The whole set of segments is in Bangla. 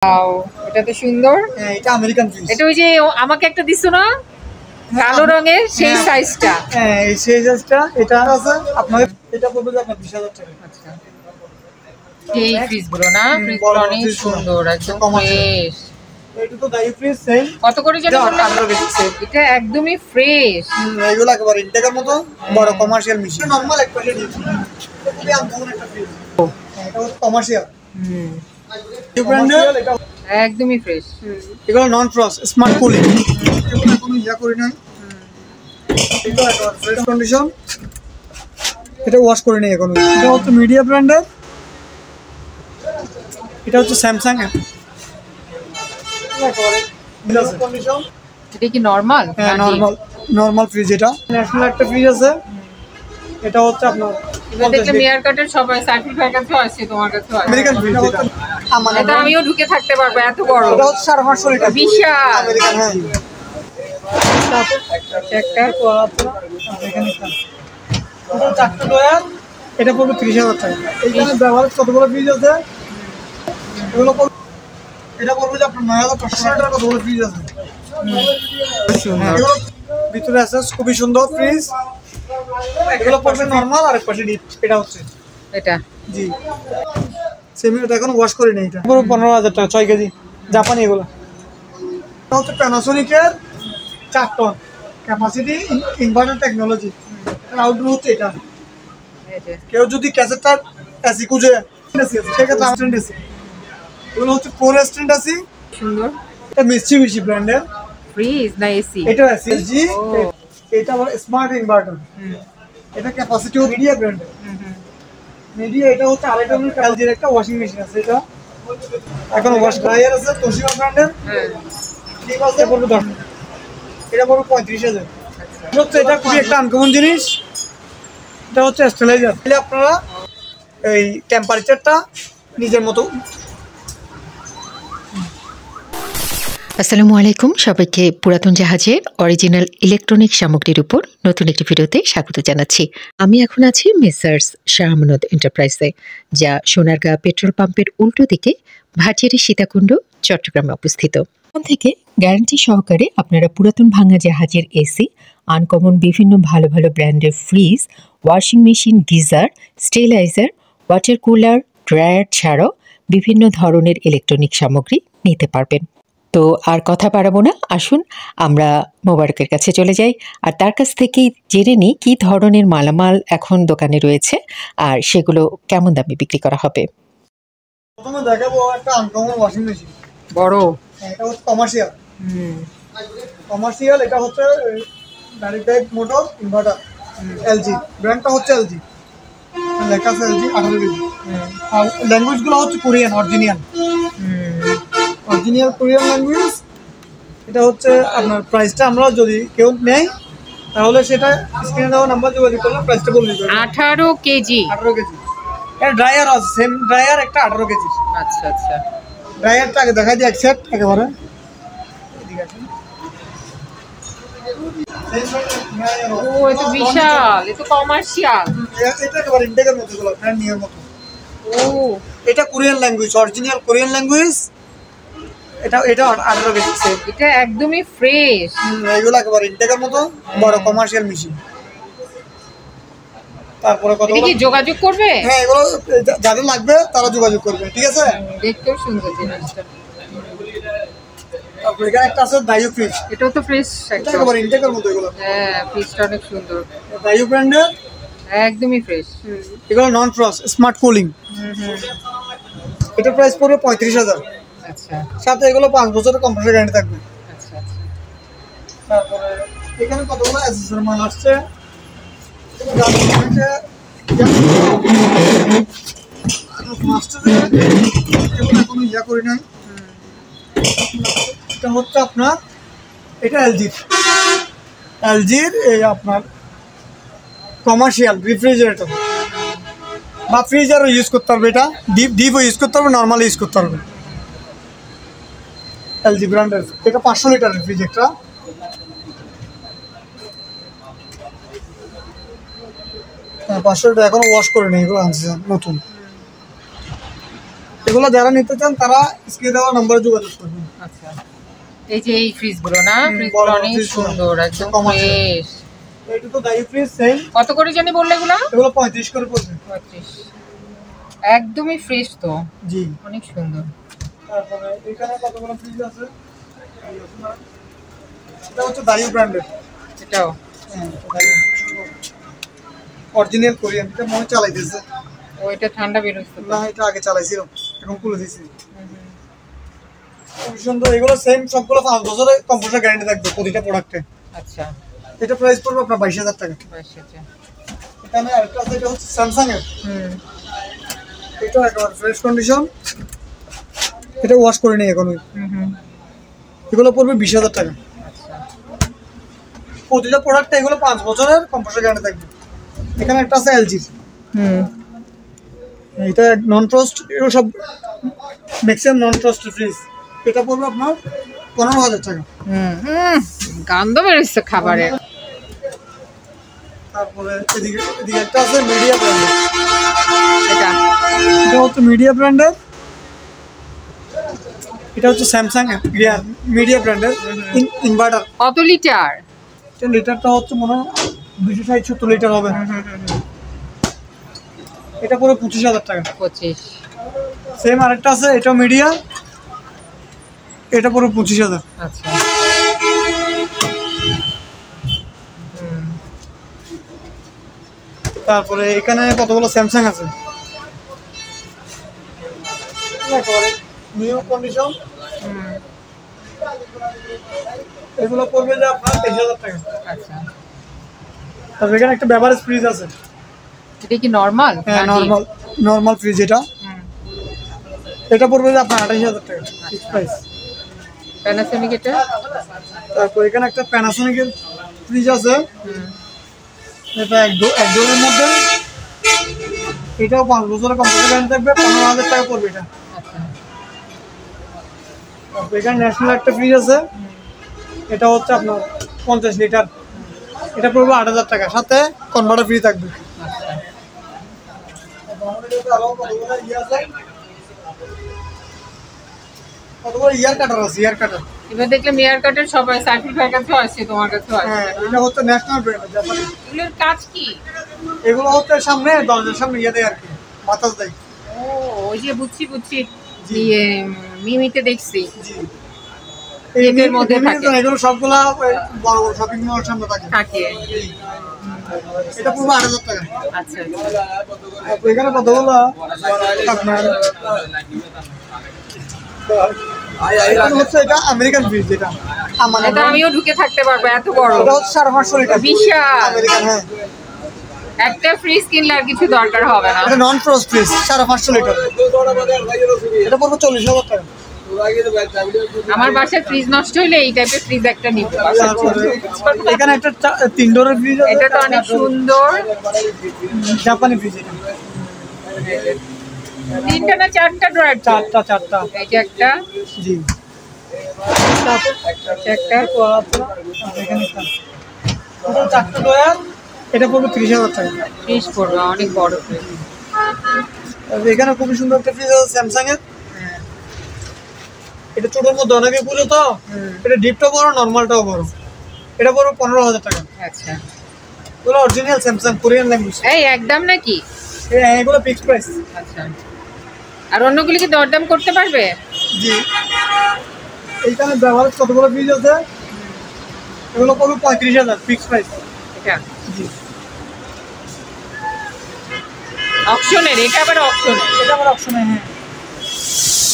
ওয়াও, এটা তো সুন্দর। হ্যাঁ, এটা আমেরিকান ফ্রিজ। এটা ওই যে আমাকে একটা দিছো না কালো রঙের, সেই সাইজটা। হ্যাঁ, এই সেই সাইজটা। এটা আছে আপনার, এটা পড়বে আপনার 20,000 টাকা। আচ্ছা, এই ফ্রিজগুলো না, ফ্রিজগুলো অনেক সুন্দর, একদম ফ্রেশ। এটা তো ডাই ফ্রিজ সেম। কত করে জানো বললাম? 18 কেজি সেম। এটা একদমই ফ্রেশ। এগুলো একেবারে ইনটেকের মতো বড় কমার্শিয়াল মেশিন। নরমাল এক পাশে দিয়েছি। এটা খুবই আনকমন একটা ফ্রিজ। এটা হচ্ছে কমার্শিয়াল। এই ব্র্যান্ডের এটা একদমই ফ্রেশ। এগুলো নন ফ্রস্ট স্মার্ট কুলিং। এগুলো এখনো ইয়া করি নাই। এটা একেবারে ফ্রেশ কন্ডিশন। এটা ওয়াশ করে নেই এখনো। এটা হচ্ছে মিডিয়া ব্র্যান্ডের। এটা হচ্ছে স্যামসাং এর। একেবারে কন্ডিশন। এটা কি নরমাল? হ্যাঁ, নরমাল ফ্রিজ। এটা ন্যাশনাল একটা ফ্রিজ আছে। এটা হচ্ছে আপনার দেখলে মেয়ার কাটের সবাই সার্টিফাইড কাছেও আছে, তোমার কাছেও আছে। American fridge. এটা আমিও ঢুকে থাকতে পারবো, এত বড়। এটা হচ্ছে 550 লিটার বিশাল আমেরিকান। হ্যাঁ, একটা এখানে এটা চারটে ডয়ার। এটা পড়বে 30,000 টাকা। এইখানে ব্যবহার কতগুলো ফ্রিজ আছে এগুলো এটা পড়বে যে আপনার 9,500 টাকার কতগুলো ফ্রিজ আছে। এগুলো ভিতরে আছে খুবই সুন্দর ফ্রিজ। এগুলো পড়বে নরমাল আর এক পাশে ডিপ। এটা হচ্ছে এটা জি সেমি। এটা এখন ওয়াশ করে নেই। এটা পুরো 15,000 টাকা 6 কেজি জাপানি। এগুলো এটা হচ্ছে প্যানাসোনিকের 4 ton capacity inverter technology. Outdoor হচ্ছে এটা। কেউ যদি ক্যাসেটটা এসি খুঁজে সেক্ষেত্রে স্ট্যান্ড এসি। এগুলো হচ্ছে 4 স্ট্যান্ড এসি। সুন্দর। এটা মিস্ট্রিবিশি ব্র্যান্ডের ফ্রিজ না এসি? এটা এসি জি। এটা আবার স্মার্ট ইনভার্টার। এটা ক্যাপাসিটি মিডিয়া ব্র্যান্ডের। মিডিয়া এটা হচ্ছে 2.5 টনের এলজির একটা ওয়াশিং মেশিন আছে। এটা এখন ওয়াশ ড্রায়ার আছে তোশিবা ব্র্যান্ডের। ঠিক আছে, পড়বে 10। এটা পড়বে 35,000। হচ্ছে এটা খুবই একটা আনকমন জিনিস। এটা হচ্ছে স্টেলাইজার। তাহলে আপনারা এই টেম্পারেচারটা নিজের মতো। আসসালামু আলাইকুম, সবাইকে পুরাতন জাহাজের অরিজিনাল ইলেকট্রনিক সামগ্রীর উপর নতুন একটি ভিডিওতে স্বাগত জানাচ্ছি। আমি এখন আছি মেসার্স শাহ আমানত এন্টারপ্রাইজে, যা সোনারগাঁ পেট্রোল পাম্পের উল্টো দিকে ভাটিয়ারি সীতাকুণ্ড চট্টগ্রামে অবস্থিত। এখান থেকে গ্যারান্টি সহকারে আপনারা পুরাতন ভাঙা জাহাজের এসি, আনকমন বিভিন্ন ভালো ভালো ব্র্যান্ডের fridge, washing machine, geyser, stabiliser, water cooler, dryer ছাড়াও বিভিন্ন ধরনের ইলেকট্রনিক সামগ্রী নিতে পারবেন। তো আর কথা বাড়াবো না, আসুন আমরা মোবারকের কাছে চলে যাই আর তার কাছ থেকেই জেনে নিই কী ধরনের মালামাল এখন দোকানে রয়েছে আর সেগুলো কেমন দামে বিক্রি করা হবে। প্রথমে দেখাবো একটা আনকমন ওয়াশিং মেশিন। বড়। এটা হচ্ছে কমার্শিয়াল। এটা হচ্ছে direct drive motor inverter. LG ব্র্যান্ডটা হচ্ছে এলজি। লেখা আছে এলজি 18 কেজি। আর ল্যাঙ্গুয়েজগুলো হচ্ছে কোরিয়ান অরিজিনাল কোরিয়ান ল্যাঙ্গুয়েজ। এটা হচ্ছে আপনার প্রাইসটা আমরা যদি কেউ নেয় তাহলে সেটা স্ক্রিনে দেওয়া নাম্বার যোগাযোগ করলে প্রাইসটা বলে দিতে হবে। 18 কেজি। 18 কেজি। এর ড্রায়ার আছে সেম ড্রায়ার একটা 18 কেজি। আচ্ছা আচ্ছা। ড্রায়ারটা আগে দেখা দিই এক সেট একেবারে। ও এটা বিশাল, এটা কমার্শিয়াল। এটা একেবারে ইনটেকের মতো, এগুলো ব্র্যান্ড নিউর মতো। ও এটা Korean language, original Korean language. এটা 18 কেজি সেম। এটা একদমই ফ্রেশ। এগুলো একেবারে ইনটেকের মতো বড় কমার্শিয়াল মেশিন। তারপরে কত এটা কি যোগাযোগ করবে? হ্যাঁ, এগুলো যাদের লাগবে তারা যোগাযোগ করবে। ঠিক আছে, দেখতেও সুন্দর জিনিসটা। তারপরে এখানে একটা আছে ডাইও ফ্রিজ। এটাও তো ফ্রেশ এটা একদম। একেবারে ইনটেকের মতো এগুলো। হ্যাঁ, ফ্রিজটা অনেক সুন্দর। ডাইও ব্র্যান্ডের একদমই ফ্রেশ। এগুলো নন ফ্রস্ট স্মার্ট কুলিং। এটা প্রাইস পড়বে 35,000। আচ্ছা সাথে এগুলো 5 বছরের কম্প্রেসার গ্যারান্টি থাকবে। আচ্ছা আচ্ছা। তারপরে এখানে কতগুলো অ্যাক্সেসরি মাল আসছে। কোনো ইয়া করি নাই। এটা হচ্ছে আপনার এটা এলজির এই আপনার কমার্শিয়াল রেফ্রিজারেটর বা ফ্রিজারও ইউজ করতে পারবে। এটা ডিপও ইউজ করতে পারবে, নর্মাল ইউজ করতে পারবে। এলজি ব্র্যান্ডের এটা 500 লিটারের ফ্রিজ। একটা 500 লিটার এখনো ওয়াশ করে নেই, এগুলো আনছে নতুন। এগুলো যারা নিতে চান তারা স্ক্রিনে দেওয়া নম্বরে যোগাযোগ করবেন। আচ্ছা, এই যে এই ফ্রিজগুলো না, ফ্রিজগুলো অনেক সুন্দর, একদম ফ্রেশ। এটা তো ডাই ফ্রিজ সেম। কত করে জানি বললে এগুলো? এগুলো 35 করে পড়বে। 35, একদমই ফ্রেশ তো। জি, অনেক সুন্দর। তারপরে এখানে কতগুলো ফ্রিজ আছে, এটা হচ্ছে দায়ু ব্র্যান্ডের। এটাও অরিজিনাল কোরিয়ান, এটা মনে চালাইতেছে। ও, এটা ঠান্ডা বের হচ্ছে না, এটা আগে চালাইছিল, এখন খুলে দিয়েছি। খুব সুন্দর। এগুলো সেম সবগুলো 5 বছরের কম্পিউটার গ্যারান্টি থাকবে প্রতিটা প্রোডাক্টে। আচ্ছা, এটা প্রাইস পড়বে আপনার 22,000 টাকা। আচ্ছা। এখানে আরেকটা আছে, এটা হচ্ছে স্যামসাং এর। এটা একেবারে ফ্রেশ কন্ডিশন, এটা ওয়াশ করে নেই এখন। এগুলো পড়বে 20,000 টাকা। আচ্ছা, প্রতিটা প্রোডাক্টে এগুলো 5 বছরের কম্পিউটার গ্যারান্টি থাকবে। এখানে একটা আছে এলজি, এটা নন ট্রাস্ট, এগুলো সব ম্যাক্সিমাম নন ট্রাস্ট ফ্রিজ। এটা পড়বে আপনার 15,000 টাকা। গন্ধ বের হচ্ছে খাবারের। তারপরে এদিকে একটা আছে মিডিয়া ব্র্যান্ডের। এটা হচ্ছে মিডিয়া ব্র্যান্ডের, এটা হচ্ছে স্যামসাং মিডিয়া ব্র্যান্ডের ইনভার্টার। কত লিটার? এটা লিটারটা হচ্ছে মনে হয় 260-70 লিটার হবে। এটা পুরো 25,000 টাকা। 25। সেম আরেকটা আছে, এটা মিডিয়া, এটা পুরো 25,000। আচ্ছা, তারপরে এখানে কতগুলো স্যামসাং আছে, নিউ কন্ডিশন। এগুলো পড়বে যে আপনার 23,000 টাকা। আচ্ছা। তারপরে এখানে একটা বেভারেজ ফ্রিজ আছে। এটা কি নরমাল? হ্যাঁ, নরমাল ফ্রিজ। এটা পড়বে যে আপনার 28,000 টাকা ফিক্স প্রাইস। প্যানাসোনিক এটা। তারপর এখানে একটা প্যানাসোনিকের ফ্রিজ আছে, এটা এক ডোরের মধ্যে। এটাও 5 বছরের কম্পিউটার গ্যারান্টি থাকবে, 15,000 টাকা পড়বে এটা। তারপর এখানে ন্যাশনাল একটা ফ্রিজ আছে, এটা হচ্ছে আপনার 50 লিটার, এটা পড়বে 8,000 টাকা, সাথে কনভার্টার ফ্রি থাকবে। কতগুলো ইয়ার কাটার আছে, ইয়ার কাটার। এবার দেখলাম এয়ার কাটার সবাই সার্কিট ভাইয়ের কাছেও আছে, তোমার কাছেও আছে। হ্যাঁ, এটা হচ্ছে ন্যাশনাল ব্র্যান্ড জাপানি। এগুলোর কাজ কি? এগুলো হচ্ছে সামনে দরজার সামনে ইয়ে দেয় আর কি, বাতাস দেয়। ও, ওই যে বুঝছি ইয়ে মিমিতে দেখছি। এর মধ্যে থাকে। এগুলো সবগুলা বড় বড় শপিং মলের সামনে থাকে। এটা পুরো 8,000 টাকা। আচ্ছা, এখানে কতগুলো আপনার হচ্ছে, এটা আমেরিকান ফ্রিজ। এটা আমিও ঢুকে থাকতে পারবো, এত বড়। এটা হচ্ছে 550 লিটার, বিশাল আমেরিকান। হ্যাঁ, একটা ফ্রিজ কিনলে আর কিছু দরকার হবে না। এটা নন ফ্রস্ট ফ্রিজ, 550 লিটার। এটা পড়বে 40,000 টাকা। আমার বাসায় ফ্রিজ নষ্ট হইলে এই টাইপের ফ্রিজ একটা নিতে এখানে একটা 3 ডোরের ফ্রিজ আছে, এটা তো অনেক সুন্দর। জাপানি ফ্রিজ। এটা 3টা না 4টা ড্রয়ার? 4টা। এই যে একটা। জি, একটা। এখানে 4টা ড্রয়ার, এটা পড়বে 30,000 টাকা। ফ্রিজ পড়বে, অনেক বড় ফ্রিজ। এখানে খুবই সুন্দর একটা ফ্রিজ আছে স্যামসাং এর। এটা ছোটোর মধ্যে অনেকে পুজো তো, এটা ডিপটাও বড়, নর্মালটাও বড়। এটা পড়বে 15,000 টাকা। আচ্ছা, এগুলো অরিজিনাল স্যামসাং কোরিয়ান ল্যাঙ্গুয়েজ। এই একদম নাকি? হ্যাঁ, এগুলো ফিক্সড প্রাইস। আচ্ছা, আর অন্যগুলি কি দরদাম করতে পারবে? জি, এইখানে ব্যবহার কতগুলো ফ্রিজ আছে, এগুলো পড়বে 35,000 ফিক্সড প্রাইস। এটা জি, অপশনের, এটা আবার অপশনের। এটা আবার অপশনে। হ্যাঁ,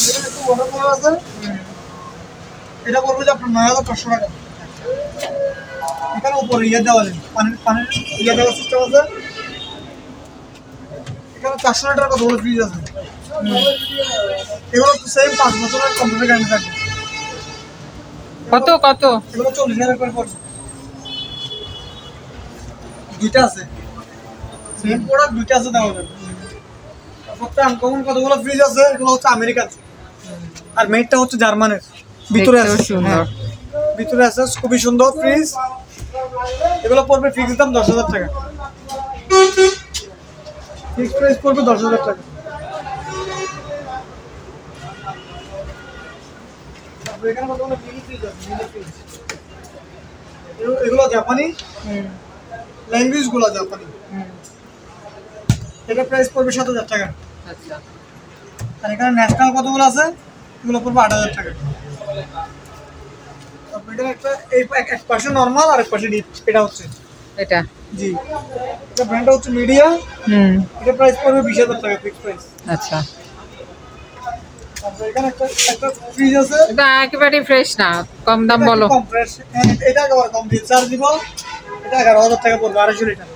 এখানে একটু বড় বড় আছে, এটা পড়বে যে আপনার 9,500 টাকা। এখানে উপরে ইয়ে দেওয়া যায়, পানির ইয়ে দেওয়ার সিস্টেম আছে। এখানে 400 লিটার কতগুলো ফ্রিজ আছে। এগুলো সেম 5 বছরের কম্পিউটার গ্যারান্টি থাকবে। কত? এগুলো 40,000 করে পড়বে। দুইটা আছে, সেম প্রোডাক্ট দুইটা আছে দেওয়া যাবে। সবচেয়ে আনকমন কতগুলো ফ্রিজ আছে, এগুলো হচ্ছে আমেরিকান, আর মেডটা হচ্ছে জার্মানের। ভিতরে আছে সুন্দর, ভিতরে আছে খুবই সুন্দর ফ্রিজ। এগুলো পড়বে ফিক্স দাম 10,000 টাকা। ফিক্স প্রাইস পড়বে 10,000 টাকা। তারপরে এখানে কতগুলো মিনি ফ্রিজ আছে, মিনি ফ্রিজ। এগুলো জাপানি, ল্যাঙ্গুয়েজ গুলো জাপানি। এটা প্রাইস পড়বে 7,000 টাকা। আচ্ছা, আর এখানে ন্যাশনাল কতগুলো আছে, এগুলো পড়বে 8,000 টাকা। তারপরে এখানে একটা এক পাশে নরমাল আর এক পাশে ডিপ, এটা হচ্ছে এটা জি, এটা ব্র্যান্ডটা হচ্ছে মিডিয়া। এটা প্রাইস পড়বে 20,000 টাকা ফিক্স প্রাইস। আচ্ছা, তারপরে এখানে একটা ফ্রিজ আছে, এটা একেবারে ফ্রেশ না, কম দাম বলো। কম প্রাইস, এটা একেবারে কম দিয়ে চার্জ দিব, এটা 11,000 টাকা পড়বে 250 লিটার।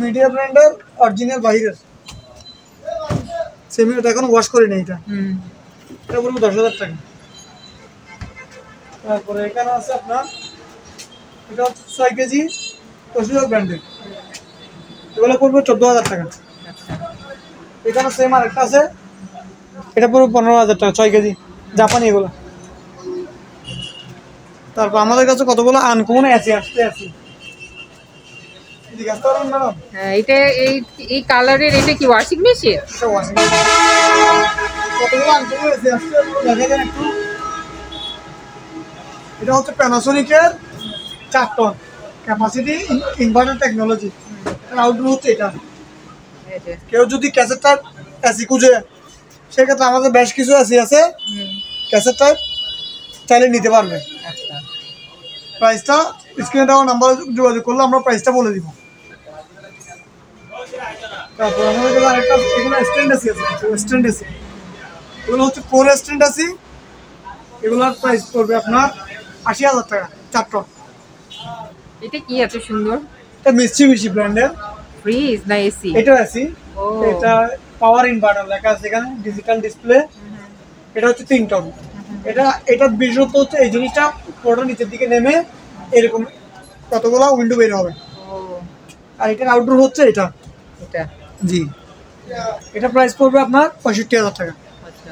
মিডিয়া ব্র্যান্ডের অরিজিনাল বাইরের সেমিটা এখন ওয়াশ করে নেই, এটা বলবো 10,000 টাকা। তারপরে এখানে আছে আপনার, এটা হচ্ছে 6 কেজি তোশিবা ব্র্যান্ডের, এগুলো পড়বে 14,000 টাকা। এখানে সেম আর একটা আছে, এটা পড়বে 15,000 টাকা, 6 কেজি জাপানি এগুলো। তারপর আমাদের কাছে কতগুলো আনকমন এসি আসতে আছে, জিজ্ঞাসা করুন ম্যাডাম। হ্যাঁ, এটা এই কালারের, এটা কি ওয়াশিং মেশিন? এটা ওয়াশিং মেশিন, কতগুলো আনকমন এসি আসতে দেখেন একটু। এটা হচ্ছে প্যানাসোনিকের 4 ton capacity inverter technology. Outdoor হচ্ছে এটা। কেউ যদি ক্যাসেট টাইপ এসি খুঁজে, সেক্ষেত্রে আমাদের বেশ কিছু এসি আছে ক্যাসেট টাইপ, চাইলে নিতে পারবে। আচ্ছা, প্রাইসটা স্ক্রিনে দেওয়া নাম্বার যোগাযোগ করলে আমরা প্রাইসটা বলে দিব। তারপর আমাদের কাছে আরেকটা, এগুলো স্ট্যান্ড এসি আছে, স্ট্যান্ড এসি, এগুলো হচ্ছে 4 স্ট্যান্ড এসি। এগুলোর প্রাইস পড়বে আপনার 80,000 টাকা 4 টন। এটা কি এত সুন্দর? এটা মিস্ট্রিবিশি ব্র্যান্ডের ফ্রিজ না এসি? এটা এসি, এটা পাওয়ার ইনভার্টার লেখা আছে এখানে, ডিজিটাল ডিসপ্লে। এটা হচ্ছে 3 টন। এটা বিশেষত্ব হচ্ছে এই জিনিসটা পুরোটা নিচের দিকে নেমে এরকম কতগুলো উইন্ডো বের হবে। আর এটার আউটডোর হচ্ছে এটা জি, এটা প্রাইস পড়বে আপনার 65,000 টাকা। আচ্ছা,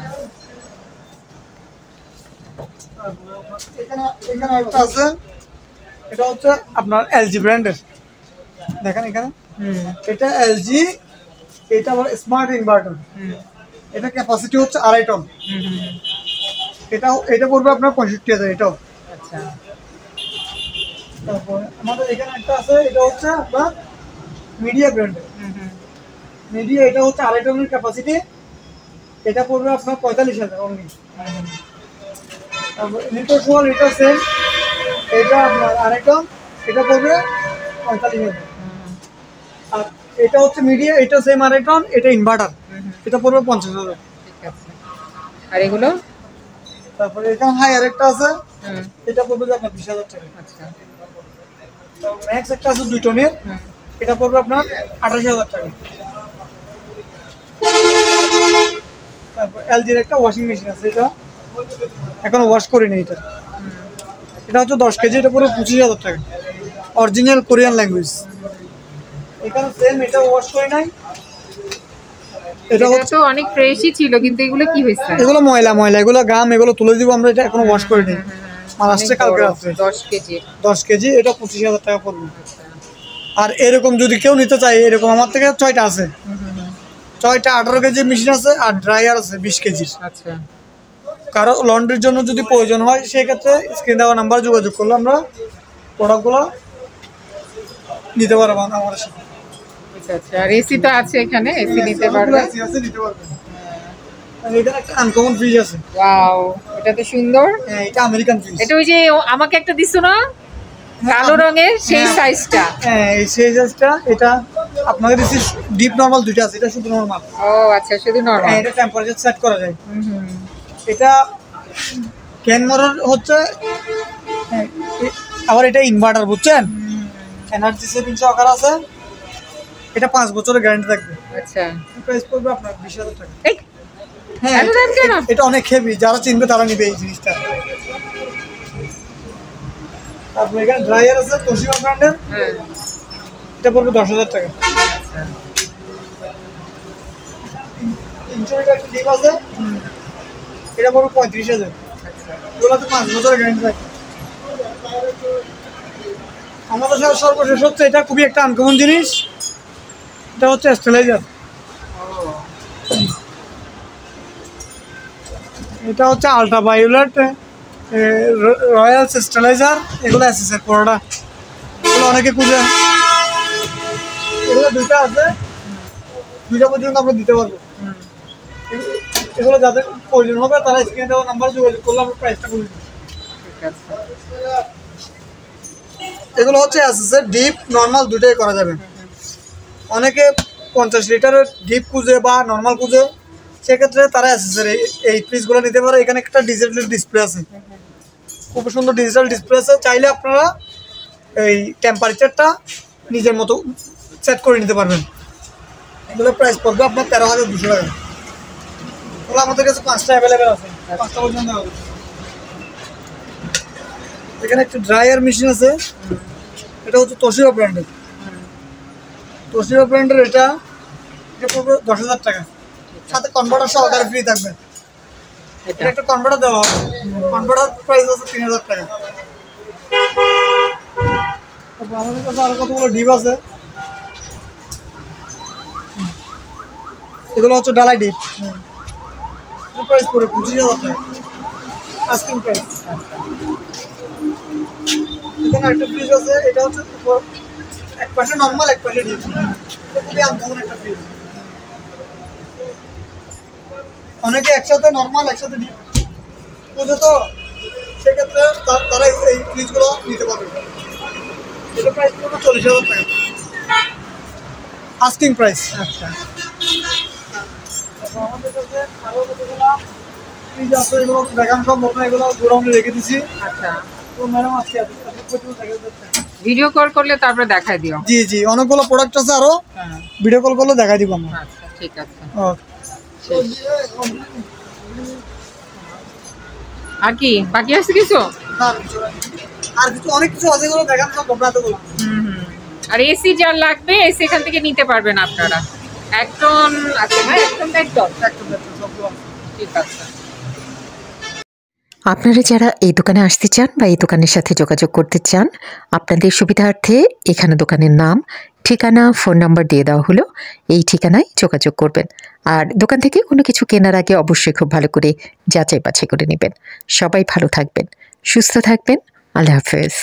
এখানে একটা আছে, এটা হচ্ছে আপনার এলজি ব্র্যান্ডের, দেখেন এখানে, এটা এলজি, এটা আবার স্মার্ট ইনভার্টার। এটা ক্যাপাসিটি হচ্ছে 2.5 টন। এটা পড়বে আপনার 65,000 এটাও। আচ্ছা, তারপরে আমাদের এখানে একটা আছে, এটা হচ্ছে আপনার মিডিয়া ব্র্যান্ডের। মিডিয়া, এটা হচ্ছে 2.5 টনের ক্যাপাসিটি, এটা পড়বে আপনার 45,000 অনলি। তারপর লিটার সোয়াল, এটা সেম, এটা আপনার 2.5 টন, এটা পড়বে 45,000। আর এটা হচ্ছে মিডিয়া, এটা সেম 2.5 টন, এটা ইনভার্টার, এটা পড়বে 50,000। ঠিক আছে। আর এগুলো? তারপরে এখানে হাই আরেকটা আছে, এটা পড়বে আপনার 20,000 টাকা। আচ্ছা, ম্যাক্স একটা আছে 2 টনের, এটা পড়বে আপনার 28,000 টাকা। তারপর এলজির একটা ওয়াশিং মেশিন আছে, এটা এখনো ওয়াশ করিনি। এটা হচ্ছে 10 কেজি, এটা পড়বে 25,000 টাকা, অরিজিনাল কোরিয়ান ল্যাঙ্গুয়েজ। এখানে সেম, এটা ওয়াশ করি নাই। এটা তো অনেক ফ্রেশই ছিল, কিন্তু এগুলো কি হয়েছে? এগুলো ময়লা, এগুলো গাম, এগুলো তুলে দিব আমরা, এটা এখনো ওয়াশ করিনি। আর আসছে কালকে রাত্রে 10 কেজি, এটা 25,000 টাকা পড়বে। আর এরকম যদি কেউ নিতে চায়, এরকম আমার থেকে 6টা আছে, 6টা 18 কেজি মেশিন আছে, আর ড্রায়ার আছে 20 কেজির। আচ্ছা, কারো লন্ড্রির জন্য যদি প্রয়োজন হয়, সেক্ষেত্রে স্ক্রিন দেওয়া নাম্বার যোগাযোগ করলে আমরা প্রোডাক্টগুলো নিতে পারবো আমাদের সাথে। ঠিক আছে। আর এসি তো আছে এখানে, এসি নিতে পারবে। এটা একটা আনকমন ফ্রিজ আছে। ওয়াও, এটা তো সুন্দর। হ্যাঁ, এটা আমেরিকান ফ্রিজ। এটা ওই যে আমাকে একটা দিছো না, কালো রঙের, সেই সাইজটা? হ্যাঁ, এই সাইজটা। এটা আপনাদের দিছি ডিপ নরমাল দুইটা আছে, এটা শুধু নরমাল। ও আচ্ছা, শুধু নরমাল। এটা টেম্পারেচার সেট করা যায়। এটা ক্যানমারের হচ্ছে, আবার এটা ইনভার্টার, বুঝছেন, এনার্জি সেভিং সহকার আছে। এটা 5 বছরের গ্যারান্টি থাকবে। আচ্ছা, প্রাইস পড়বে আপনার 20,000 টাকা। হ্যাঁ, এটা অনেক হেভি, যারা চিনবে তারা নিবে এই জিনিসটা। তারপর এখানে ড্রায়ার আছে তোশিবা ব্র্যান্ডের, এটা পড়বে 10,000 টাকা। ইনসুলেটর একটা ডিপ আছে, এটা পড়বে 35,000। এগুলোতে 5 বছরের গ্যারান্টি থাকে। আমাদের সাথে সর্বশেষ হচ্ছে, এটা খুবই একটা আনকমন জিনিস, এটা হচ্ছে স্টেলাইজার, এটা হচ্ছে আল্ট্রাভায়োলেট রয়্যাল স্টেলাইজার। এগুলো এসএসের পুরোটা, এগুলো অনেকে খুঁজে। এগুলো দুইটা আছে, দুইটা পর্যন্ত আমরা দিতে পারবো। এগুলো যাদের প্রয়োজন হবে তারা স্ক্রিনে দেওয়া নাম্বার যোগাযোগ করলে আমরা প্রাইসটা বলে দিই। এগুলো হচ্ছে এসএসের ডিপ নর্মাল দুটোই করা যাবে। অনেকে 50 লিটারের ডিপ খুঁজে বা নর্মাল খুঁজে, সেক্ষেত্রে তারা এসএসের এই ফ্রিজগুলো নিতে পারে। এখানে একটা ডিজিটাল ডিসপ্লে আছে, খুব সুন্দর ডিজিটাল ডিসপ্লে আছে। চাইলে আপনারা এই টেম্পারেচারটা নিজের মতো সেট করে নিতে পারবেন। এগুলো প্রাইস পড়বে আপনার 13,200 টাকা। ওগুলো আমাদের কাছে 5টা অ্যাভেলেবেল আছে, 5টা পর্যন্ত হবে। এখানে একটা ড্রায়ার মেশিন আছে, এটা হচ্ছে তোশিবা ব্র্যান্ডের। তোশিবা ব্র্যান্ডের এটা পড়বে 10,000 টাকা, সাথে কনভার্টার সহকারে ফ্রি থাকবে। এটা একটা কনভার্টার দেওয়া হবে, কনভার্টার প্রাইস আছে 3,000 টাকা। আমাদের কাছে আরো কতগুলো ডিপ আছে, এগুলো হচ্ছে ডালাই ডিপ। প্রাইস পড়ে 25,000 টাকা, আস্কিং প্রাইস। এখানে একটা ফ্রিজ আছে, এটা হচ্ছে এক পাশে নর্মাল এক পাশে ডিপ, খুবই আনকমন একটা ফ্রিজ। অনেকে একসাথে নর্মাল একসাথে ডিপ বুঝে, তো সেক্ষেত্রে তারা এই ফ্রিজগুলো নিতে পারবে। এটা প্রাইস পড়বে 40,000 টাকা, আস্কিং প্রাইস। আচ্ছা, আমাদের কাছে আরো কতগুলো ফ্রিজ আছে, এগুলো দেখান সম্ভব না, এগুলো গোডাউনে রেখে দিছি। আচ্ছা, তো ম্যাডাম আজকে ভিডিও কল করলে তারপরে দেখাই দিও। জি জি, অনেকগুলো প্রোডাক্ট আছে, আরো ভিডিও কল করলে দেখাই দিব আমরা। আচ্ছা, ঠিক আছে। আর কি বাকি আছে কিছু? আর কিছু অনেক কিছু আছে, এগুলো দেখান সম্ভব না এতগুলো। আর এসি যার লাগবে এসি এখান থেকে নিতে পারবেন আপনারা। এক টন আছে না? এক টন, এক টন, ঠিক আছে। আপনারা যারা এই দোকানে আসতে চান বা এই দোকানের সাথে যোগাযোগ করতে চান, আপনাদের সুবিধার্থে এখানে দোকানের নাম, ঠিকানা, ফোন নাম্বার দিয়ে দেওয়া হলো। এই ঠিকানায় যোগাযোগ করবেন। আর দোকান থেকে কোনো কিছু কেনার আগে অবশ্যই খুব ভালো করে যাচাই বাছাই করে নেবেন। সবাই ভালো থাকবেন, সুস্থ থাকবেন। আল্লাহ হাফেজ।